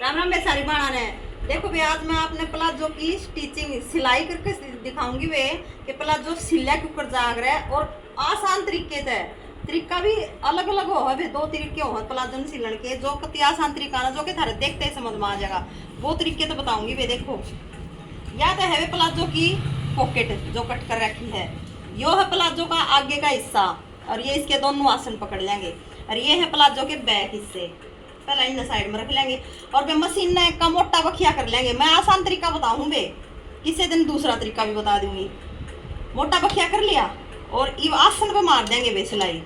राम राम बेसारी बाणा ने। देखो भैया आज मैं आपने प्लाजो की स्टिचिंग सिलाई करके दिखाऊंगी वे कि प्लाजो सिला के ऊपर जाग रहा है और आसान तरीके से। तरीका भी अलग अलग हो है, दो तरीके हो प्लाजो में सिलन के, जो कति आसान तरीका ना जो कि थारे देखते ही समझ में आ जाएगा, वो तरीके तो बताऊंगी वे। देखो या तो है वे प्लाजो की पॉकेट जो कट कर रखी है, यो है प्लाजो का आगे का हिस्सा और ये इसके दोनों आसन पकड़ लेंगे, और ये है प्लाजो के बैक हिस्से, पहले इन साइड में रख लेंगे और वे मशीन ने का मोटा बखिया कर लेंगे। मैं आसान तरीका बताऊं बे, किसी दिन दूसरा तरीका भी बता दूंगी। मोटा बखिया कर लिया और इव आसन पे मार देंगे बे सिलाई।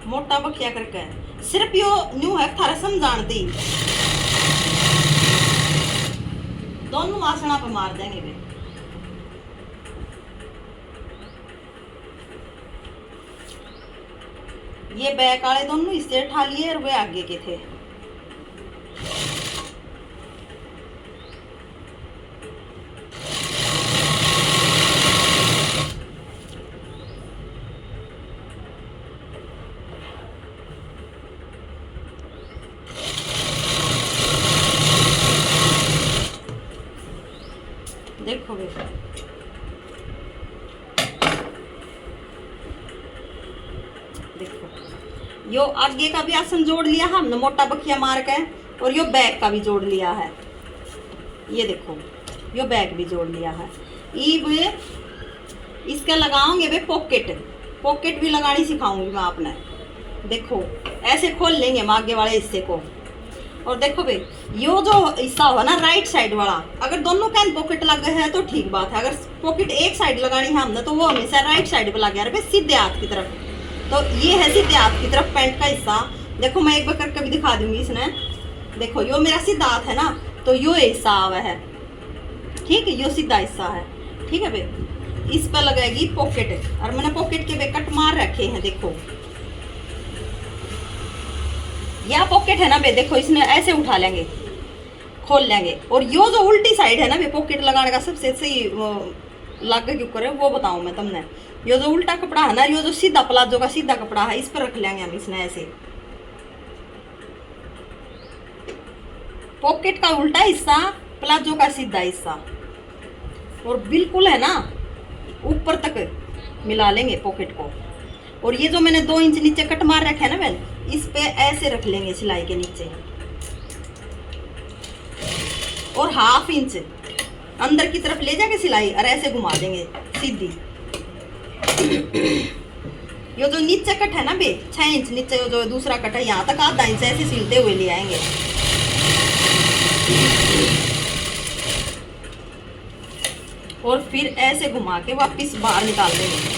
मोटा बखिया करके सिर्फ यो न्यू है थारा समझानती, दोनों आसना पे मार देंगे बे। ये बैक वाले दोनों हिस्से उठा लिए और वे आगे के थे। देखो बेटा देखो, यो आगे का भी आसन जोड़ लिया हमने मोटा बखिया मार के, और यो बैक का भी जोड़ लिया है। ये देखो यो बैक भी जोड़ लिया है। ये इसके लगाओगे वे पॉकेट, पॉकेट भी लगानी सिखाऊंगी मैं आपने। देखो ऐसे खोल लेंगे हम आगे वाले हिस्से को, और देखो भाई यो जो हिस्सा होगा ना राइट साइड वाला, अगर दोनों कैन पॉकेट लगे है तो ठीक बात है। अगर पॉकेट एक साइड लगानी है हमने तो वो हमेशा राइट साइड पे लगे यार सीधे हाथ की तरफ। तो ये है सीधे हाथ की तरफ पैंट का हिस्सा। देखो मैं एक बार करके भी दिखा दूंगी इसने। देखो यो मेरा सीधा हाथ है ना, तो यो हिस्सा आवा है, ठीक है, यो सीधा हिस्सा है, ठीक है भाई। इस पर लगेगी पॉकेट, और मैंने पॉकेट के वे कट मार रखे हैं। देखो यह पॉकेट है ना बे, देखो इसने ऐसे उठा लेंगे, खोल लेंगे, और यो जो उल्टी साइड है ना बे पॉकेट लगाने का सबसे सही लागे क्यों करे वो बताऊं मैं तुमने। यो जो उल्टा कपड़ा है ना, यो जो सीधा प्लाजो का सीधा कपड़ा है, इस पर रख लेंगे हम इसने ऐसे। पॉकेट का उल्टा हिस्सा, प्लाजो का सीधा हिस्सा, और बिल्कुल है ना ऊपर तक मिला लेंगे पॉकेट को। और ये जो मैंने 2 इंच नीचे कट मार रखा है ना बहन, इस पे ऐसे रख लेंगे सिलाई के नीचे, और 1/2 इंच अंदर की तरफ ले जाके सिलाई और ऐसे घुमा देंगे सीधी। ये जो नीचे कट है ना बे 6 इंच नीचे जो दूसरा कट है, यहाँ तक 1/2 इंच ऐसे सिलते हुए ले आएंगे। और फिर ऐसे घुमा के वापिस बाहर निकाल देंगे।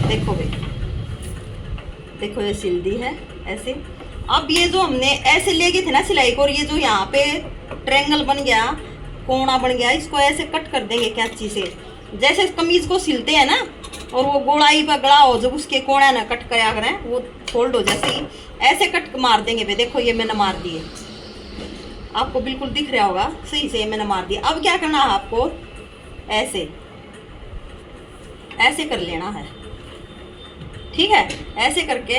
देखो बे, देखो ये सिल दी है ऐसे। अब ये जो हमने ऐसे ले गए थे ना सिलाई को, और ये जो यहाँ पे ट्रायंगल बन गया, कोना बन गया, इसको ऐसे कट कर देंगे कैंची से। जैसे कमीज को सिलते हैं ना, और वो गोलाई पर गड़ा हो जब उसके कोना ना कट कराया करें, वो फोल्ड हो जैसे ही ऐसे कट मार देंगे बे। देखो ये मैंने मार दिए, आपको बिल्कुल दिख रहा होगा सही से मैंने मार दिया। अब क्या करना है आपको, ऐसे ऐसे कर लेना है, ठीक है, ऐसे करके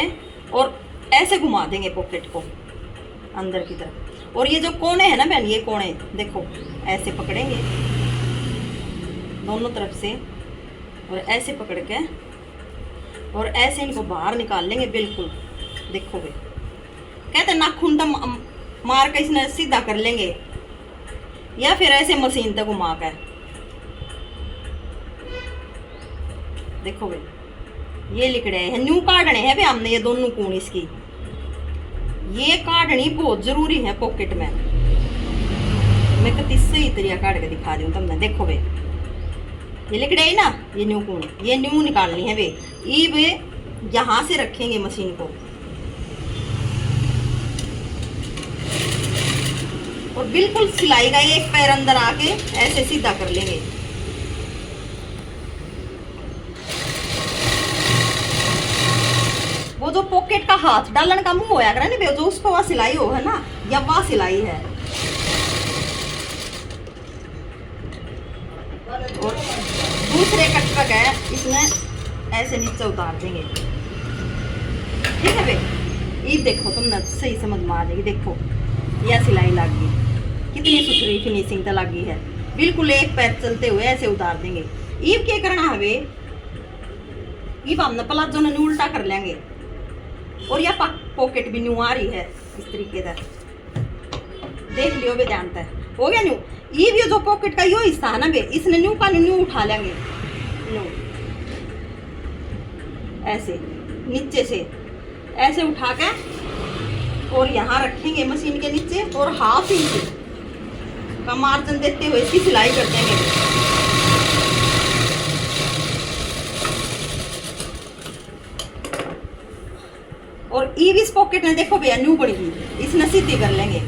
और ऐसे घुमा देंगे पॉकेट को अंदर की तरफ। और ये जो कोने हैं ना बहन, ये कोने देखो ऐसे पकड़ेंगे दोनों तरफ से, और ऐसे पकड़ के और ऐसे इनको बाहर निकाल लेंगे बिल्कुल। देखो वे कहते नाखून तो मार के इसने सीधा कर लेंगे, या फिर ऐसे मशीन तक घुमा कर। देखो वे ये लिख रहे हैं न्यू काटने हैं भी हमने, ये दोनों कोण इसकी ये काटनी बहुत जरूरी है पॉकेट में। मैं कति सही तरीका काट के दिखा रही हूँ तुमने। देखो वे ये लिख रहे ना, ये न्यू कोण, ये न्यू निकालनी है वे। ये वे यहाँ से रखेंगे मशीन को, और बिल्कुल सिलाई का एक पैर अंदर आके ऐसे सीधा कर लेंगे। वो जो पॉकेट का हाथ डालने का मुंह होया करे ना, जो उसको वहाँ सिलाई हो है ना, या वहाँ सिलाई है। और दूसरे कट पर गए इसमें ऐसे नीचे उतार देंगे। ठीक है भाई। ये देखो तुम ना सही समझ में आ जाएगी। देखो यह सिलाई लग गई, कितनी सुथरी फिनिशिंग तो लगी है। बिल्कुल एक पैर चलते हुए ऐसे उतार देंगे। ईब क्या करना है वे, ईब हम ना प्लाजो ने उल्टा कर लेंगे और यह पॉकेट भी न्यू आ रही है इस तरीके से। देख लियो वे, जानता है हो गया न्यू। ईब ये जो पॉकेट का यो हिस्सा है ना वे, इसने न्यू का न्यू उठा लेंगे, न्यू ऐसे नीचे से ऐसे उठा के और यहाँ रखेंगे मशीन के नीचे और 1/2 इंच का मार्जिन देते हुए इसकी सिलाई कर देंगे। और ईब इस पॉकेट ने देखो भैया न्यू पड़ेगी, इसने सीधी कर लेंगे।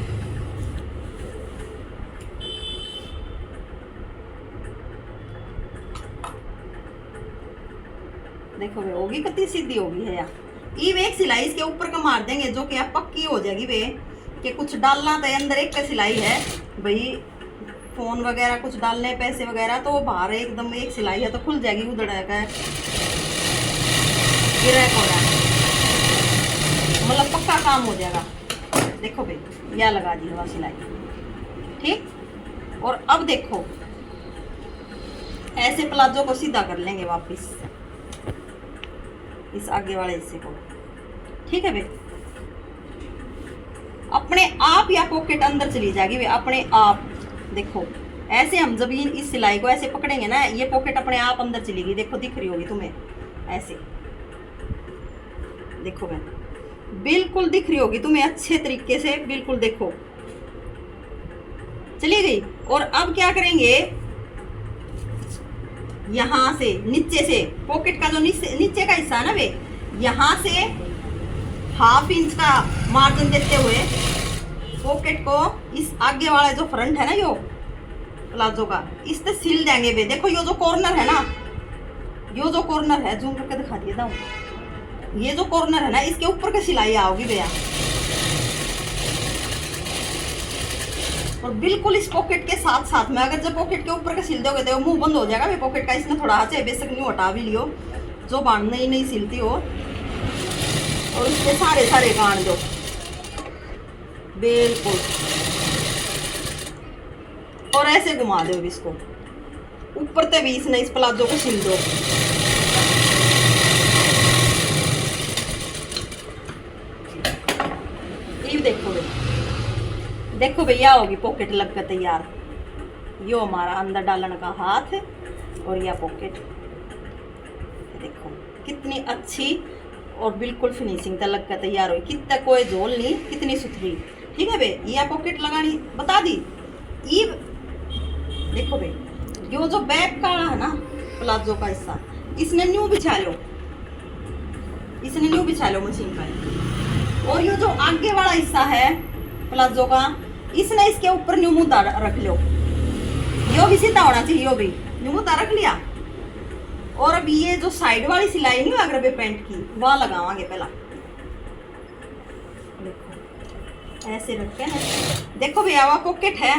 देखो भैया होगी कितनी सीधी होगी है यार। ईब एक सिलाई इसके ऊपर का मार देंगे जो कि आप पक्की हो जाएगी वे, कि कुछ डालना तो अंदर एक का सिलाई है भाई, फोन वगैरह कुछ डालने पैसे वगैरह तो बाहर एकदम एक सिलाई है तो खुल जाएगी, उधड़ का मतलब पक्का काम हो जाएगा। देखो भाई यह लगा दी हवा सिलाई, ठीक। और अब देखो ऐसे प्लाजो को सीधा कर लेंगे वापस इस आगे वाले हिस्से को, ठीक है भाई। अपने आप या पॉकेट अंदर चली जाएगी भाई अपने आप। देखो ऐसे हम जब इस सिलाई को ऐसे पकड़ेंगे ना, ये पॉकेट अपने आप अंदर चलेगी। देखो दिख रही होगी तुम्हें ऐसे, देखो मैं बिल्कुल दिख रही होगी तुम्हें अच्छे तरीके से, बिल्कुल देखो चली गई। और अब क्या करेंगे, यहां से नीचे से पॉकेट का जो नीचे का हिस्सा है ना वे, यहां से 1/2 इंच का मार्जिन देते हुए पॉकेट को इस आगे वाला जो फ्रंट है ना यो प्लाजो का, इससे सिल देंगे वे। देखो यो जो कॉर्नर है ना, यो जो कॉर्नर है, जूम करके दिखा दिया था, ये जो कॉर्नर है ना इसके ऊपर की सिलाई आओगी भैया। और बिल्कुल इस पॉकेट के साथ साथ में अगर जब पॉकेट के ऊपर का सिल दोगे तो मुंह बंद हो जाएगा पॉकेट का। इसने थोड़ा हाथ से बेशक नहीं हटा भी लियो जो बांधने ही नहीं सिलती हो, और इसके सारे सारे गांठ दो बिल्कुल, और ऐसे घुमा दो इसको ऊपर ते भी इसने इस प्लाजो को सिल दो। ये देखो देखो भैया होगी पॉकेट लगकर तैयार। यो हमारा अंदर डालने का हाथ है और यह पॉकेट देखो कितनी अच्छी और बिल्कुल फिनिशिंग तक लगकर तैयार हुई, कितना कोई झोल नहीं, कितनी सुथरी। ठीक है भाई, यह पॉकेट लगानी बता दी। ये देखो भाई यो जो बैक का है ना प्लाजो का हिस्सा, इसने न्यू बिछा लो, इसने न्यू बिछा लो मशीन पर। और ये जो आगे वाला हिस्सा है प्लाजो का, इसने इसके ऊपर न्यू मुद्दा रख लो। यो भी सीधा होना चाहिए, यो भी न्यू मुद्दा रख लिया। और अब ये जो साइड वाली सिलाई नहीं अगर बे पैंट की, वहां लगावांगे पहला। देखो ऐसे रखते हैं। देखो भैया वह पॉकेट है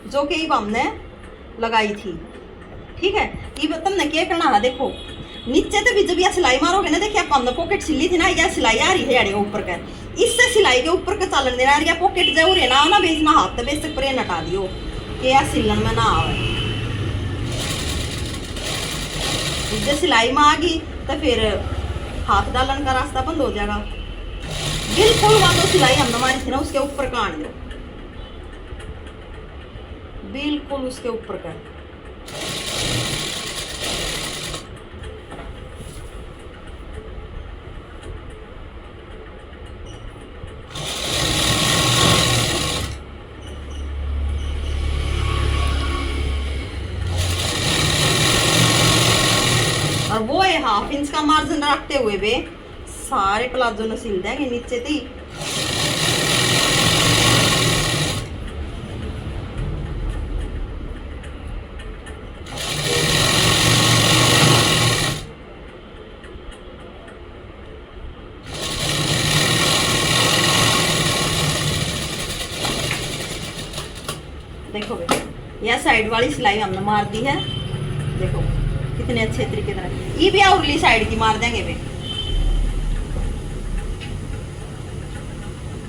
जो कि हमने लगाई थी, ठीक है। ये तुमने क्या करना है, देखो नीचे तो भी जब यह सिलाई मारोगे ना, देखिए हमने पॉकेट सिली थी ना, यह सिलाई आ रही है यानी ऊपर का, इससे सिलाई के ऊपर का चालन देना। या पॉकेट जरूर है ना बेचना हाथ तो बेच पर हटा दियो कि यह सिलन में ना आवे। जब सिलाई में आ गई तो फिर हाथ डालन का रास्ता बंद हो जाएगा। बिल्कुल वहां तो सिलाई हमने मारी थी ना उसके ऊपर का आने दो, बिल्कुल उसके ऊपर का। और वो है 1/2 इंच का मार्जिन रखते हुए वे सारे प्लाजो ने सिल देंगे नीचे थी। देखो यह साइड वाली सिलाई हमने मार दी है, देखो कितने अच्छे तरीके से। ये भी उरली साइड की मार देंगे वे।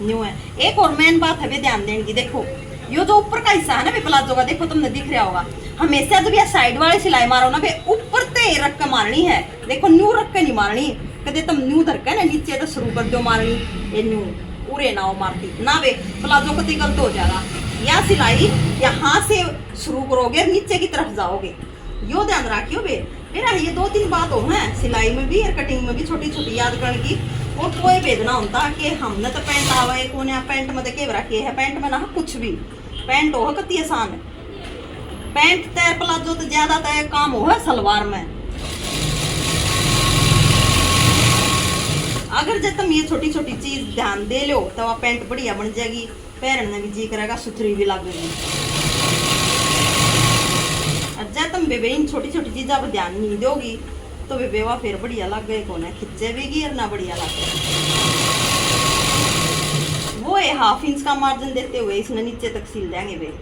न्यू है। एक और मेन बात है भी ध्यान देने की, देखो यो जो ऊपर का हिस्सा है ना भी प्लाजो का, देखो तुमने दिख रहा होगा, हमेशा जब ये साइड वाली सिलाई मारो ना बे ऊपर ते रख के मारनी है, देखो न्यू रख के नहीं मारनी। कदे तुम न्यू धर के ना नीचे तो शुरू कर दो मारनी, ये न्यू पूरे ना हो मारती ना बे, प्लाजो कति गलत हो जाएगा। या सिलाई यहाँ से शुरू करोगे नीचे की तरफ जाओगे, यो ध्यान रखियो बे। मेरा ये 2-3 बात हो है सिलाई में भी और कटिंग में भी छोटी छोटी याद करने की। और कोई भेदना होता कि हमने तो पैंट आवा है कोने पैंट में देखे रखी है, पैंट में ना कुछ भी पैंट हो कति आसान है, पैंट तय प्लाजो तो ज्यादा तय काम हो है सलवार में। अगर जब तुम ये छोटी छोटी चीज ध्यान दे लो तो वह पैंट बढ़िया बन जाएगी, पहनने भी जी करेगा, सुथरी भी लगेगी। जब तुम बेबे इन छोटी छोटी चीजों पर ध्यान नहीं दोगी तो बेबेवा फिर बढ़िया लग गए कौन है, खिंचे भी गिर ना बढ़िया लग गए। वो है 1/2 इंच का मार्जिन देते हुए इसने नीचे तक सिल देंगे बे।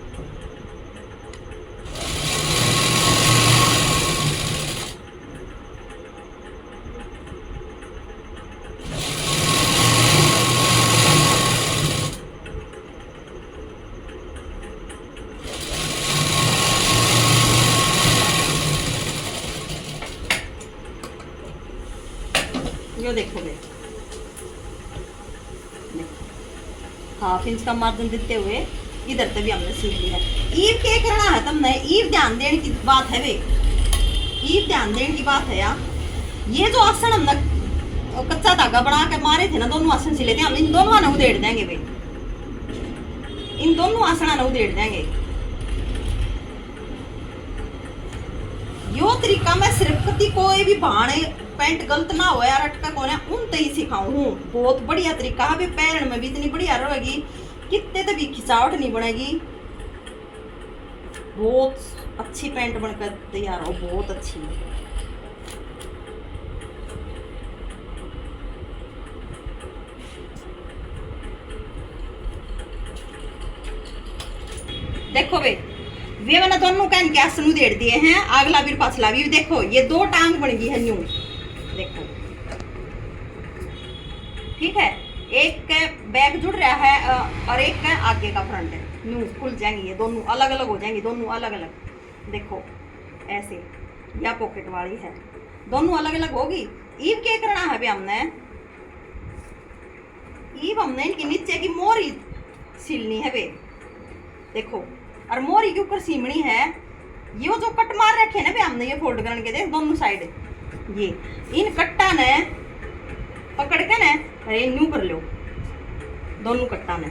यो देखो बे, 1/2 इंच का मार्जिन देते हुए इधर से भी हमने सीख लिया। ईव क्या करना है तुमने, ईव ध्यान देने की बात है बे, ईव ध्यान देने की बात है यार। ये जो आसन हमने कच्चा धागा बना के मारे थे ना, दोनों आसन सिले थे हम, इन दोनों ने उधेड़ देंगे बे, इन दोनों आसना ने उधेड़ देंगे। यो तरीका मैं सिर्फ कति कोई भी भाने पैंट गलत ना हो यार अटका कौन है उन ते ही सिखाऊं हूँ। बहुत बढ़िया तरीका है, पैरण में भी इतनी बढ़िया रहेगी, कितने तो भी खिंचावट नहीं बनेगी, बहुत अच्छी पैंट बनकर तैयार हो, बहुत अच्छी। देखो बे वे मैंने दोनों का इनके आसन उधेड़ दिए हैं, अगला भी पाछला भी। देखो ये 2 टांग बन गई है न्यू, देखो ठीक है, एक का बैक जुड़ रहा है और एक का आगे का फ्रंट है, न्यू खुल जाएंगी, ये दोनों अलग अलग हो जाएंगी, दोनों अलग अलग। देखो ऐसे, या पॉकेट वाली है, दोनों अलग अलग होगी। ईव क्या करना है बे हमने, ईव हमने इनके नीचे की मोरी सिलनी है बे, देखो, और मोरी के ऊपर सीमनी है। ये जो कट मार रखे ना बे हमने, ये फोल्ड करने के देख दोनों साइड, ये इन कट्टा ने पकड़ के ना अरे न्यू कर लो, दोनों कट्टा ने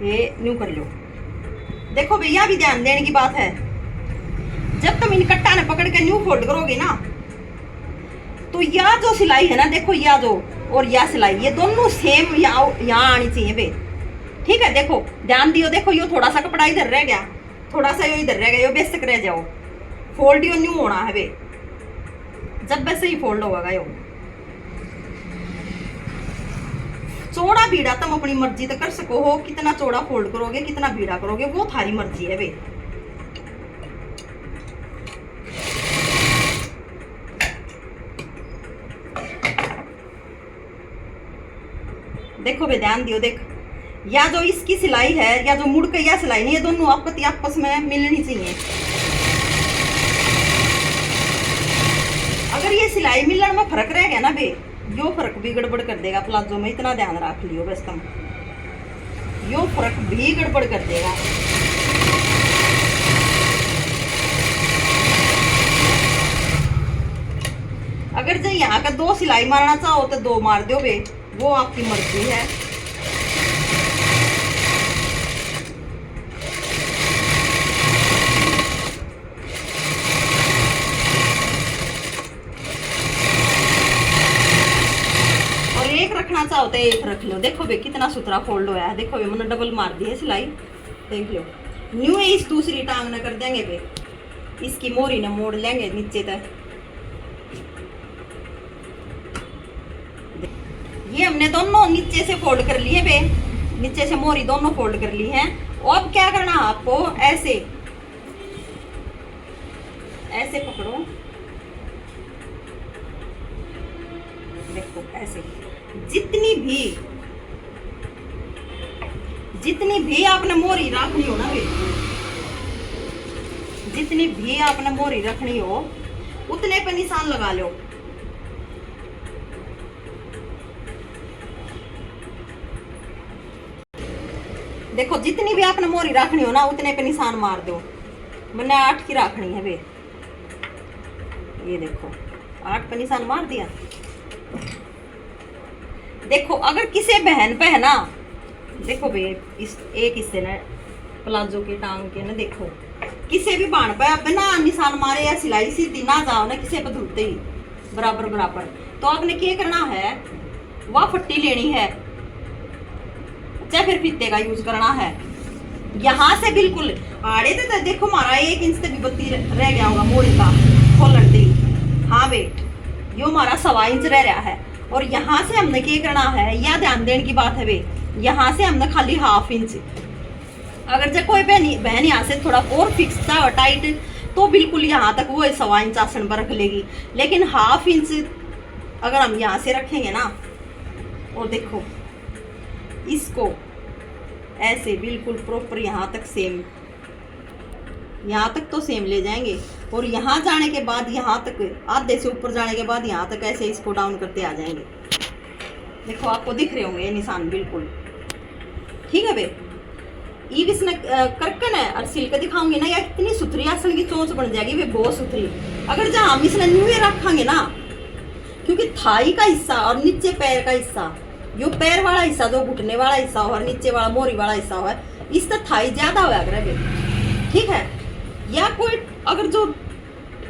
ये न्यू कर लो। देखो भैया भी ध्यान देने की बात है, जब तुम इन कट्टा ने पकड़ के न्यू फोल्ड करोगे ना तो यह जो सिलाई है ना, देखो यह जो और यह सिलाई, ये दोनों सेम यहाँ आनी चाहिए बे, ठीक है। देखो ध्यान दियो, देखो यो थोड़ा सा कपड़ा इधर रह गया, थोड़ा सा यो इधर रह गया, यो बेशक रह जाओ, फोल्ड यो न्यू होना है बे, जब वैसे ही फोल्ड होगा यो। चौड़ा भीड़ा तुम अपनी मर्जी तो कर सको हो, कितना चौड़ा फोल्ड करोगे कितना भीड़ा करोगे वो थारी मर्जी है बे। देखो बे ध्यान दियो, देख या जो इसकी सिलाई है या जो मुड़ के या सिलाई नहीं, ये दोनों आपस में मिलनी चाहिए। अगर ये सिलाई मिलने में फर्क रह गया ना बे, यो फर्क भी गड़बड़ कर देगा प्लाजो में, इतना ध्यान रख लियो बस तुम, यो फर्क भी गड़बड़ कर देगा। अगर जो यहाँ का 2 सिलाई मारना चाहो तो 2 मार दो बे, वो आपकी मर्जी है। रखना चाहो तो एक रख लो। देखो बे कितना सुथरा फोल्ड होया है, देखो बे मैंने डबल मार दी है सिलाई, देख लो। न्यू इस दूसरी टांग न कर देंगे बे, इसकी मोरी न मोड़ लेंगे नीचे तक। ये हमने दोनों नीचे से फोल्ड कर लिए बे, नीचे से मोरी दोनों फोल्ड कर ली है। और अब क्या करना है आपको, ऐसे ऐसे पकड़ो, देखो ऐसे, जितनी भी जितनी भी आपने मोहरी रखनी हो ना बे, जितनी भी आपने मोहरी रखनी हो उतने पे निशान लगा लो। देखो जितनी भी आपने मोहरी रखनी हो ना उतने पे निशान मार दो। मैंने 8 की रखनी है बे, ये देखो 8 पे निशान मार दिया। देखो अगर किसी बहन पे है ना, देखो बे इस एक हिस्से ने प्लाजो के टांग के ना, देखो किसी भी बाण पे बिना निशान मारे या सिलाई सीधी ना जाओ ना, किसी पे धुलते ही बराबर बराबर। तो आपने क्या करना है, वह फट्टी लेनी है चाहे फिर फीते का यूज करना है। यहाँ से बिल्कुल आड़े तो देखो हमारा 1 इंच तक भी बत्ती रह गया होगा मोड़ी का खोलन दी। हाँ वेट यो हमारा 1.25 इंच रह रहा है। और यहाँ से हमने क्या करना है, यह ध्यान देने की बात है वे, यहाँ से हमने खाली 1/2 इंच। अगर जब कोई बहन यहाँ से थोड़ा और फिक्स था टाइट तो बिल्कुल यहाँ तक वो 1.25 इंच आसन पर रख लेगी। लेकिन 1/2 इंच अगर हम यहाँ से रखेंगे ना, और देखो इसको ऐसे बिल्कुल प्रॉपर यहाँ तक सेम, यहाँ तक तो सेम ले जाएंगे। और यहाँ जाने के बाद यहाँ तक आधे से ऊपर जाने के बाद यहाँ तक ऐसे इसको डाउन करते आ जाएंगे। देखो आपको दिख रहे होंगे ये निशान बिल्कुल ठीक है बे। ये इसने करकन है और सिल के दिखाऊंगी ना, या इतनी सुथरी आसन की चोंच बन जाएगी वे, बहुत सुथरी। अगर जहाँ हम इसने न्यूए रखेंगे ना, क्योंकि थाई का हिस्सा और नीचे पैर का हिस्सा, जो पैर वाला हिस्सा जो घुटने वाला हिस्सा हो और नीचे वाला मोरी वाला हिस्सा हो, इसका थाई ज्यादा होया करे ठीक है। या कोई अगर जो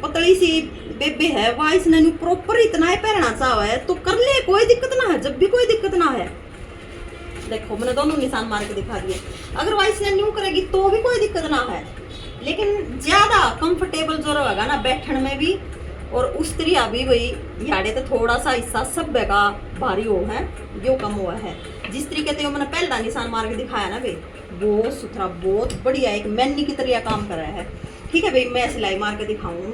पतली सी बेबे है वह इसने प्रॉपर इतना ही पहनना चाहे तो कर ले, कोई दिक्कत ना है, जब भी कोई दिक्कत ना है। देखो मैंने दोनों निशान मार के दिखा दिए। अगर वह इसने न्यू करेगी तो भी कोई दिक्कत ना है, लेकिन ज्यादा कंफर्टेबल जो रहेगा ना बैठने में भी, और उस तरिया भी वही याड़े तो थोड़ा सा हिस्सा सब का भारी हो है, यो कम हुआ है। जिस तरीके से मैंने पहला निशान मार के दिखाया ना भाई, बहुत सुथरा बहुत बढ़िया एक मैनी की तरह काम कर रहा है ठीक है भाई। मैं सिलाई मार के दिखाऊं,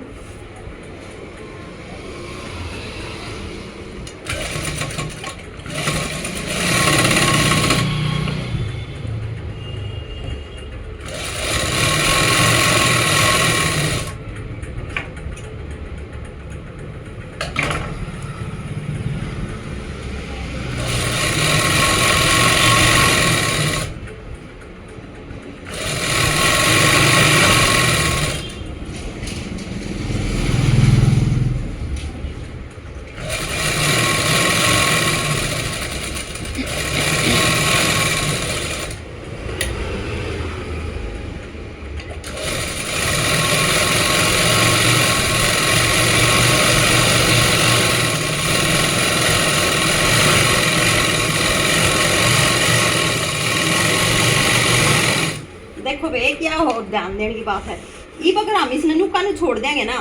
देखो भाई क्या हो ध्यान देने की बात है। ये अगर हम इसने नुक्का ने छोड़ देंगे ना,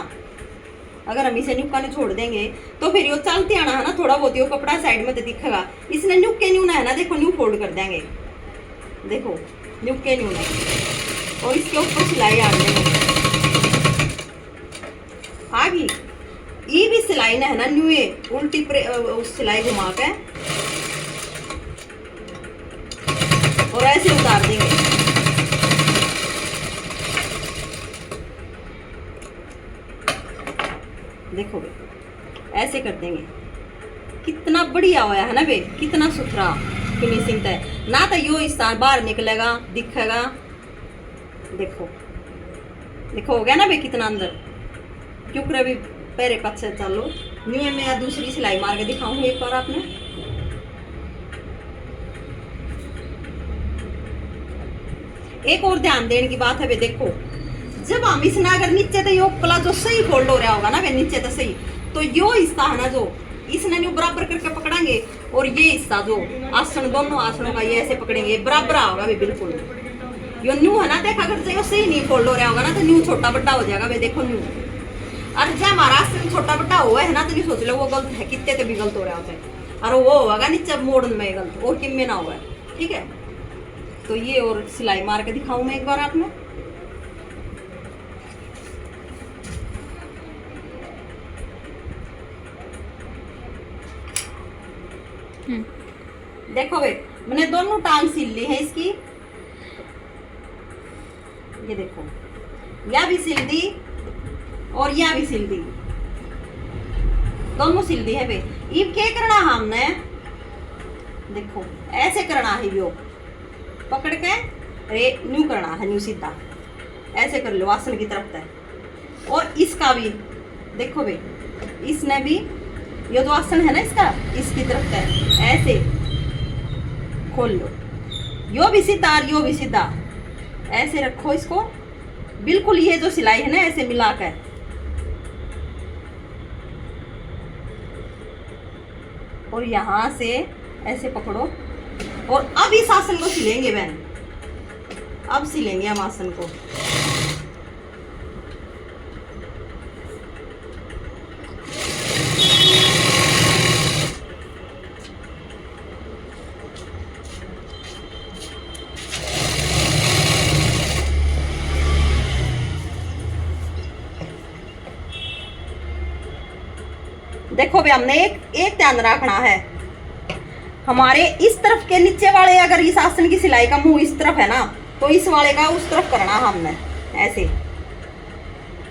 अगर हम इसे नुक्का ने छोड़ देंगे तो फिर ये चलते आना है ना, थोड़ा बहुत वो कपड़ा साइड में तो दिखेगा। इसने नुक्के न्यू ना है ना, देखो न्यू फोल्ड कर देंगे, देखो नुक्के न्यू ना, और इसके ऊपर सिलाई आ देंगे आगे। ये भी सिलाई ना है ना न्यू उल्टी सिलाई घुमा के और ऐसे उतार देंगे। देखो बे ऐसे कर देंगे, कितना बढ़िया होया है ना बे, कितना सुथरा फिनिशिंग है ना। तो यो हिस्सा बाहर निकलेगा दिखेगा, देखो देखो हो गया ना बे कितना अंदर। क्योंकि अभी पैरे पीछे चलो न्यू मैं दूसरी सिलाई मार के दिखाऊंगी एक बार आपने। एक और ध्यान देने की बात है बे, देखो जब हम इसने अगर नीचे तो यो प्लाजो सही फोल्ड हो रहा होगा ना वे, नीचे तो सही, तो यो हिस्सा है ना जो इसने न्यू बराबर करके पकड़ेंगे, और ये हिस्सा जो आसन दोनों आसनों का ये ऐसे पकड़ेंगे, बराबर होगा वे बिल्कुल। यो न्यू है ना, देख अगर जो सही नहीं फोल्ड हो रहा होगा ना तो न्यू छोटा बड़ा हो जाएगा वे, देखो न्यू। और जब हमारा आसन छोटा बड़ा हुआ है ना तो नहीं सोच लो वो गलत है, कितने तो भी गलत हो रहा होता है, और वो होगा नीचे मोड़न में गलत, और किम में ना हुआ है ठीक है। तो ये और सिलाई मार के दिखाऊं मैं एक बार आपने। देखो भाई मैंने दोनों टांग सिल ली है इसकी, ये देखो, या भी सिल दी और या भी सिल दी, दोनों सिल दी है बे। ये क्या करना हमने, देखो ऐसे करना है, यो पकड़ के रे न्यू करना है, न्यू सीधा ऐसे कर लो आसन की तरफ तक। और इसका भी देखो बे, इसने भी ये जो आसन है ना इसका, इसकी तरफ तक ऐसे खोल लो, यो भी सीधा और यो भी सीधा, ऐसे रखो इसको बिल्कुल। ये जो सिलाई है ना ऐसे मिला कर, और यहां से ऐसे पकड़ो। और अब इस आसन को सिलेंगे बहन, अब सिलेंगे हम आसन को। देखो भाई, हमने एक ध्यान रखना है, हमारे इस तरफ के नीचे वाले अगर इस आसन की सिलाई का मुंह इस तरफ है ना, तो इस वाले का उस तरफ करना हमने ऐसे,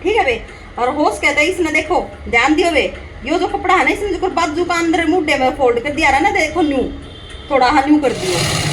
ठीक है बे। और होश कहते हैं इसने, देखो ध्यान दियो बे, यो जो कपड़ा है ना इसने जो बाजू का अंदर मुड्ढे में फोल्ड कर दिया ना, देखो न्यू थोड़ा हाँ न्यू कर दियो।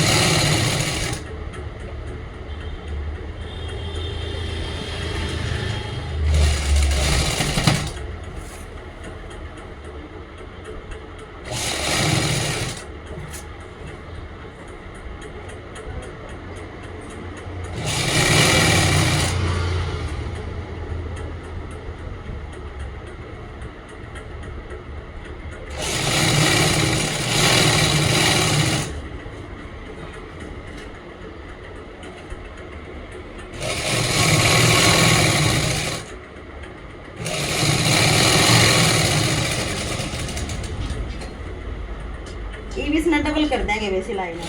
ये भी इसने डबल कर देंगे वे सिलाई में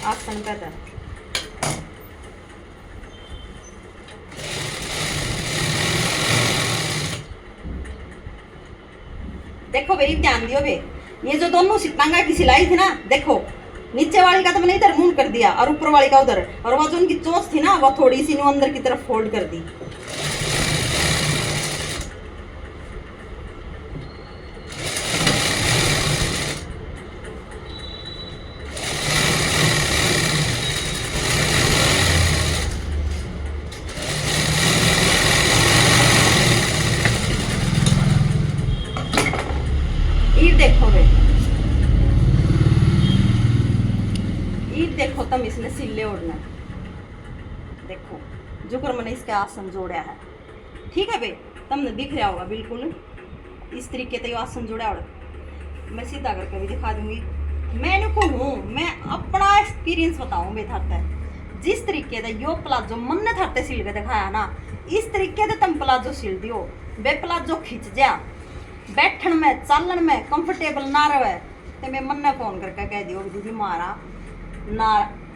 आसन का था। देखो भाई ध्यान दियो बे, ये जो दोनों सितांगा की सिलाई थी ना, देखो नीचे वाली का तो मैंने इधर मूव कर दिया और ऊपर वाली का उधर, और वो जो उनकी चोंच थी ना वो थोड़ी सी अंदर की तरफ फोल्ड कर दी। देखो बे, देखो तुम इसने सिले ओढ़ना, देखो जुकर मैंने इसके आसन जोड़ा है, ठीक है बे, तुमने दिख रहा होगा बिल्कुल इस तरीके से आसन जोड़ा। और मैं सीधा करके भी दिखा दूंगी, मैंने को हूँ, मैं अपना एक्सपीरियंस बताऊँ बे थाते, जिस तरीके से यो प्लाजो मन ने थाते सिल के दिखाया ना, इस तरीके से तुम प्लाजो सिल दियो बे, प्लाजो खिंच जा, बैठन में चालन में कंफर्टेबल ना रहे तो मैं मन ने फोन करके कह दियो दीदी मारा ना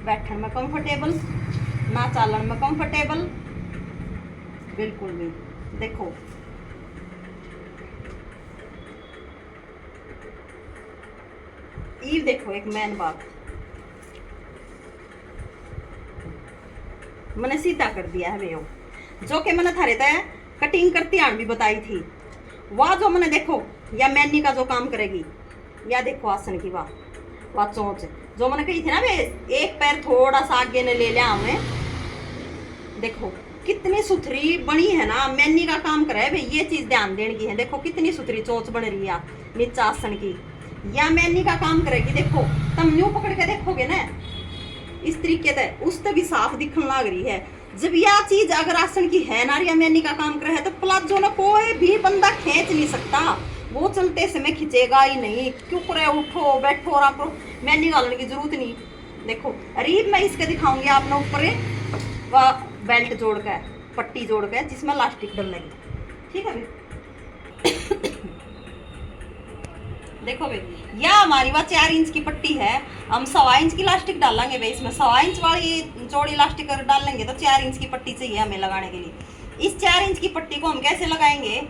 बैठन में कंफर्टेबल ना चालन में कंफर्टेबल बिल्कुल भी। देखो ये देखो एक मैन बात मैंने सीधा कर दिया है वो, जो कि मैंने थारे तय कटिंग करती आन भी बताई थी, वाह जो मैंने देखो या मैनी का जो काम करेगी, या देखो आसन की वाह चोंच जो मैंने कही थी ना वे, एक पैर थोड़ा सा आगे ने ले लिया हमने, देखो कितनी सुथरी बनी है ना, मैनी का काम करे है भाई, ये चीज ध्यान देने की है। देखो कितनी सुथरी चोंच बन रही है नीचा आसन की, या मैनी का काम करेगी। देखो तुम न्यू पकड़ के देखोगे ना इस तरीके से, उस तो भी साफ दिखने लग रही है। जब यह चीज अगर आसन की है ना या मैनी का काम करे है, तो प्लाजो ना कोई भी बंदा खींच नहीं सकता, वो चलते समय खिंचेगा ही नहीं। क्यों करे उठो बैठो और आपको मैनी डालने की जरूरत नहीं। देखो अरीब मैं इसके दिखाऊंगी आपने ऊपर वह बेल्ट जोड़ कर पट्टी जोड़ कर जिसमें लास्टिक डलेगी, ठीक है भाई। देखो भाई यह हमारी वह 4 इंच की पट्टी है, हम 1.25 इंच की लास्टिक डालेंगे भाई इसमें, 1.25 इंच वाली चौड़ी लास्टिक अगर डालेंगे तो 4 इंच की पट्टी चाहिए हमें लगाने के लिए। इस 4 इंच की पट्टी को हम कैसे लगाएंगे,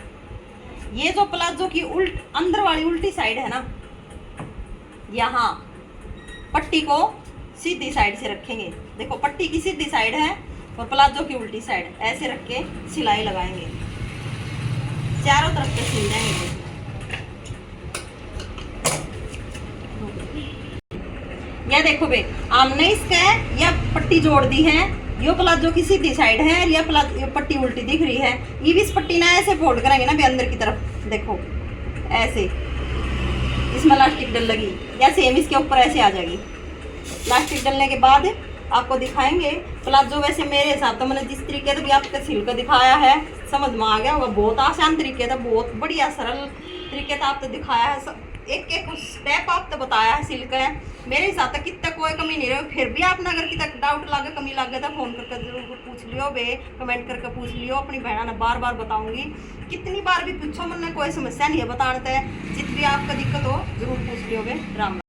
ये जो प्लाजो की अंदर वाली उल्टी साइड है ना, यहाँ पट्टी को सीधी साइड से रखेंगे। देखो पट्टी की सीधी साइड है और प्लाजो की उल्टी साइड, ऐसे रख के सिलाई लगाएंगे, चारों तरफ से सिल जाएंगे। यह देखो बे, आमने इसका है या पट्टी जोड़ दी है, यो प्लाजो की सीधी साइड है, या पट्टी उल्टी दिख रही है। ये भी इस पट्टी ना ऐसे फोल्ड करेंगे ना भी अंदर की तरफ, देखो ऐसे, इसमें लास्टिक डल लगी या सेम इसके ऊपर ऐसे आ जाएगी। लास्टिक डलने के बाद आपको दिखाएंगे प्लाजो। वैसे मेरे हिसाब तो मैंने जिस तरीके से भी आपको सिल कर दिखाया है समझ में आ गया होगा, बहुत आसान तरीके था, बहुत बढ़िया सरल तरीके से आपको दिखाया है, एक एक स्टेप आप तो बताया है सिल्क है। मेरे हिसाब तक कितना कोई कमी नहीं रही। फिर भी आपने अगर कितना डाउट लागे, कमी लागे तो फोन करके जरूर पूछ लियो बे, कमेंट करके पूछ लियो। अपनी बहना ने बार बार बताऊंगी, कितनी बार भी पूछो, मैंने कोई समस्या नहीं है बताने, जितनी भी आपका दिक्कत हो जरूर पूछ लियो बे। राम।